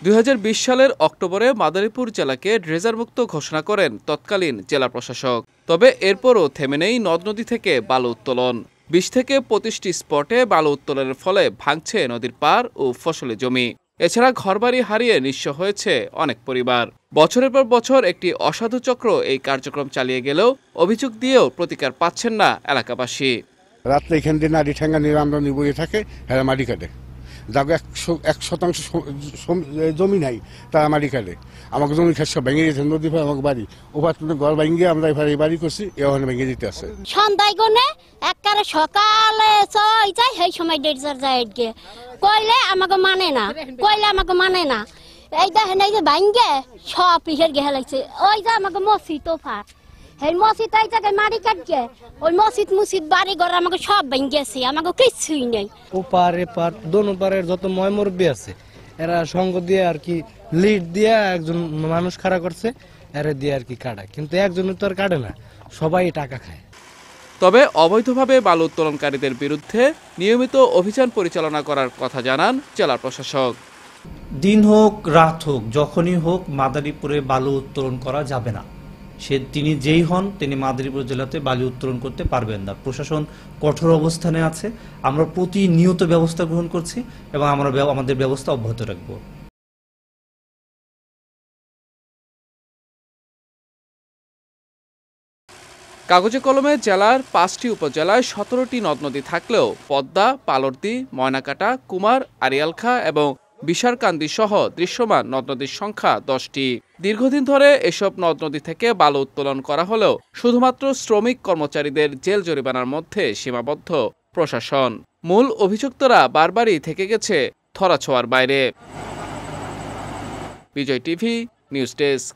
2020 সালের অক্টোবরে মাদারীপুর জেলাকে ড্রেজারমুক্ত ঘোষণা করেন তৎকালীন জেলা প্রশাসক। তবে এরপরও থেমে নেই নদ নদী থেকে বালু উত্তোলন। 20 থেকে 25টি স্পটে বালু উত্তোলনের ফলে ভাঙছে নদীর পাড় ও ফসলি জমি। এছাড়া ঘরবাড়ি হারিয়ে নিঃস্ব হয়েছে অনেক পরিবার। বছরের পর বছর একটি অসাধু চক্র এই কার্যক্রম চালিয়ে গেলেও অভিযোগ দিয়েও প্রতিকার পাচ্ছেন না এলাকাবাসী। রাত্রে এখান দিয়ে নারী ঠেঙ্গা নিয়ে আমরা বইয়ে থাকে, হ্যাঁ মাটি কাটে। যাকে 1% জমি নাই তারা মাটি কাটে। আমাকে জমি খাস সব ভেঙে দিয়েছে, নদী ভাই আমাকে বাড়ি ওভার ঘর ভেঙে আমরা এবার এই বাড়ি করছি, এখানে ভেঙে দিতে আছে। সন্ধ্যায় গনে একবারে সকালে চই যায়, সেই সময় ডেজার যায় গিয়ে কইলে আমাকে মানে না, এই দেখেন এই যে ভাঙ্গে সব পিসের গেহে লাগছে। ওই যে আমাকে মসজিদ তো ফাট, এই মসজিদ এই জায়গায় মারি কাটছে, ওই মসজিদ বাড়ি ঘর আমাকে সব ভেঙেছে, আমাকে কিছুই নেই। ওপার এপার দোনো পারের যত ময়মরবি আছে এরা সঙ্গ দিয়ে আর কি লিড দিয়ে একজন মানুষ খাড়া করছে, এরা দিয়ে আর কি কাটে, কিন্তু একজন তো আর কাটে না, সবাই টাকা খায়। তবে অবৈধভাবে বালু উত্তোলনকারীদের বিরুদ্ধে নিয়মিত অভিযান পরিচালনা করার কথা জানান জেলা প্রশাসক। দিন হোক রাত হোক যখনই হোক মাদারীপুরে বালু উত্তোলন করা যাবে না। তিনি যেই হন তিনি মাদারীপুর জেলাতে বালু উত্তোলন করতে পারবেন না। প্রশাসন কঠোর অবস্থানে আছে, আমরা প্রতিনিয়ত ব্যবস্থা গ্রহণ করছি এবং আমরা আমাদের ব্যবস্থা অব্যাহত রাখব। কাগজে কলমে জেলার 5টি উপজেলায় 17টি নদ নদী থাকলেও পদ্মা, পালর্দি, ময়নাকাটা, কুমার, আরিয়ালখা এবং বিশারকান্দি সহ দৃশ্যমান নদ নদীর সংখ্যা 10টি। দীর্ঘদিন ধরে এসব নদ নদী থেকে বালু উত্তোলন করা হলেও শুধুমাত্র শ্রমিক কর্মচারীদের জেল জরিমানার মধ্যে সীমাবদ্ধ প্রশাসন। মূল অভিযুক্তরা বারবারই থেকে গেছে ধরাছোঁয়ার বাইরে। বিজয় টিভি নিউজ ডেস্ক।